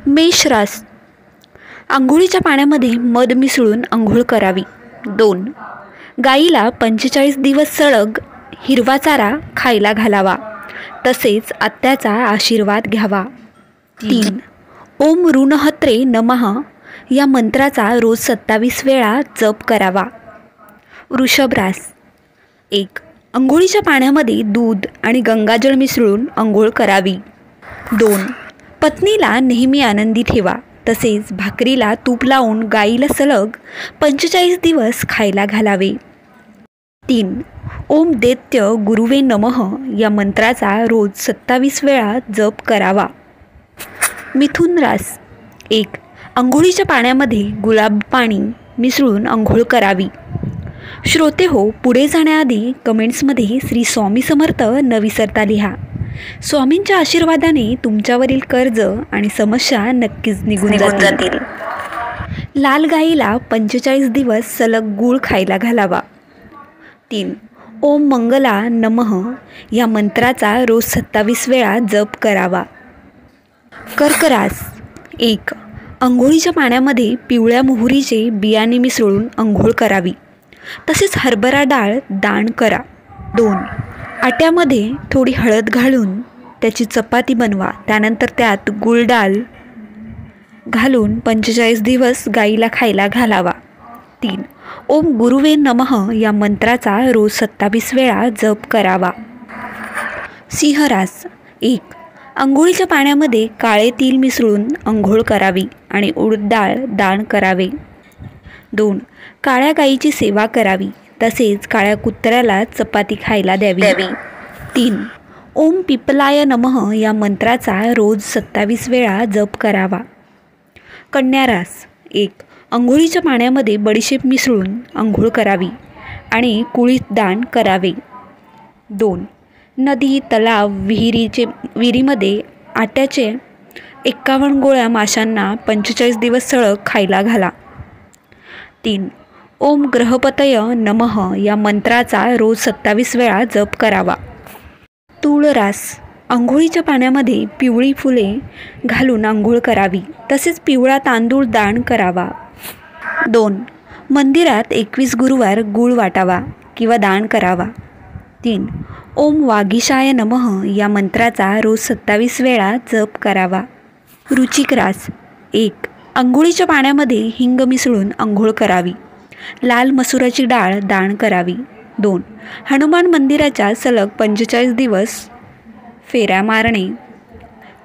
मेष रास, अंघोळीच्या पाण्यामध्ये मध मिसळून अंघोळ करावी. 2. गाईला 45 दिवस सलग हिरवा चारा खायला घालावा, तसेच आत्याचा आशीर्वाद घ्यावा. 3. ओम ऋणहत्रे नमः या मंत्राचा रोज 27 वेळा जप करावा. वृषभ रास, 1. अंघोळीच्या पाण्यामध्ये दूध आणि गंगाजळ मिसळून अंघोळ करावी. 2. पत्नीला नेहमी आनंदी ठेवा, तसेच भाकरीला तूप लावून गाईला सलग 45 दिवस खायला घालावे. 3. ओम दैत्य गुरुवे नमः या मंत्राचा रोज 27 वेळा जप करावा. मिथुन रास, 1. अंघोळीच्या पाण्यामध्ये गुलाब पाणी मिसळून अंघोळ करावी. श्रोते हो, पुढे जाण्याआधी कमेंट्समध्ये श्री स्वामी समर्थ न विसरता लिहा. स्वामींच्या आशीर्वादाने तुमच्यावरील कर्ज आणि समस्या नक्कीच निघून जातील. लाल गाईला 45 दिवस सलग गूळ खायला घालावा. 3. ओम मंगला नमः या मंत्राचा रोज 27 वेळा जप करावा. कर्क रास, 1. अंघोळीच्या पाण्यामध्ये पिवळ्या मोहरीचे बियाणे मिसळून अंघोळ करावी, तसेच हरभरा डाळ दान करा. 2. आट्यामध्ये थोडी हळद घालून त्याची चपाती बनवा, त्यानंतर त्यात गुळ डाळ घालून 45 दिवस गाईला खायला घालावा. 3. ओम गुरुवे नमः या मंत्राचा रोज 27 वेळा जप करावा. सिंह रास, 1. अंघोळीच्या पाण्यामध्ये काळे तीळ मिसळून अंघोळ करावी आणि उडीद डाळ दान करावे. 2. काळ्या गाईची सेवा करावी, तसेच काळ्या कुत्र्याला चपाती खायला द्यावी. 3. ओम पिपलाय नमः या मंत्राचा रोज 27 वेळा जप करावा. कन्या रास, 1. अंघोळीच्या पाण्यामध्ये बडीशेप मिसळून अंघोळ करावी आणि कुळीथ दान करावे. 2. नदी, तलाव, विहिरीमध्ये आट्याचे 51 गोळ्या माशांना 45 दिवस सलग खायला घाला. 3. ओम ग्रहपतय नमः या मंत्राचा रोज 27 वेळा जप करावा. तूळ रास, अंघोळीच्या पाण्यामध्ये पिवळी फुले घालून अंघोळ करावी, तसेच पिवळा तांदूळ दान करावा. 2. मंदिरात 21 गुरुवार गूळ वाटावा किंवा दान करावा. 3. ओम वागीशाय नमः या मंत्राचा रोज 27 वेळा जप करावा. वृश्चिक रास, 1. अंघोळीच्या पाण्यामध्ये हिंग मिसळून अंघोळ करावी. लाल मसुराची डाळ दान करावी. 2. हनुमान मंदिराच्या सलग 45 दिवस फेऱ्या मारणे.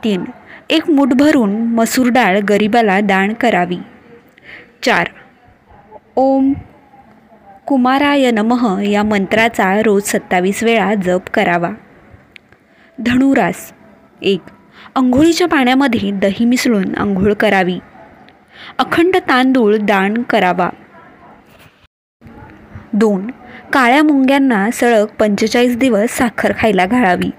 3. एक मूठ भरून मसूर डाळ गरिबाला दान करावी. 4. ओम कुमाराय नमः या मंत्राचा रोज 27 वेळा जप करावा. धनुरास, 1. अंघोळीच्या पाण्यामध्ये दही मिसळून अंघोळ करावी. अखंड तांदूळ दान करावा. 2. काळ्या मुंग्यांना सलग 45 दिवस साखर खायला घालावी.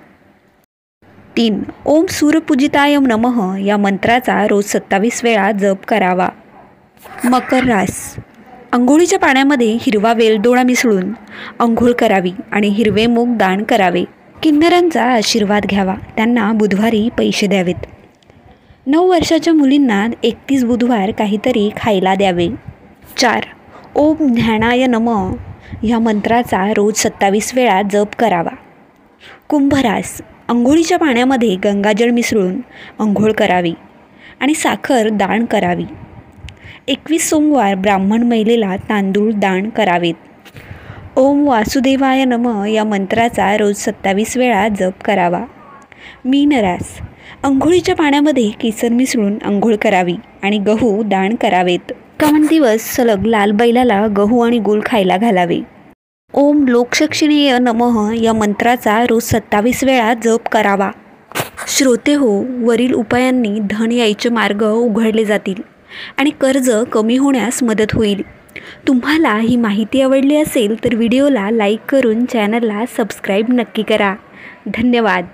3. ओम सूर्यपूजिताय नमः या मंत्राचा रोज 27 वेळा जप करावा. मकर रास, अंघोळीच्या पाण्यामध्ये हिरवा वेलदोडा मिसळून अंघोळ करावी आणि हिरवे मूग दान करावे. किन्नरांचा आशीर्वाद घ्यावा, त्यांना बुधवारी पैसे द्यावेत. 9 वर्षाच्या मुलींना 31 बुधवार काहीतरी खायला द्यावे. 4. ओम ज्ञानाय नमः या मंत्राचा रोज 27 वेळा जप करावा. कुंभ रास, अंघोळीच्या पाण्यामध्ये गंगाजळ मिसळून अंघोळ करावी आणि साखर दान करावी. 21 सोमवार ब्राह्मण महिलेला तांदूळ दान करावेत. ओम वासुदेवाय नमः या मंत्राचा रोज 27 वेळा जप करावा. मीन रास, अंघोळीच्या पाण्यामध्ये केसर मिसळून अंघोळ करावी आणि गहू दान करावेत. 51 दिवस सलग लाल बैलाला गहू आणि गूळ खायला घालावे. ओम लोकशिक्षणीय नमः या मंत्राचा रोज 27 वेळा जप करावा. श्रोते हो, वरील उपायांनी धन यायचे मार्ग उघडले जातील आणि कर्ज कमी होण्यास मदत होईल. तुम्हाला ही माहिती आवडली असेल तर व्हिडिओला लाईक करून चॅनलला सबस्क्राईब नक्की करा. धन्यवाद.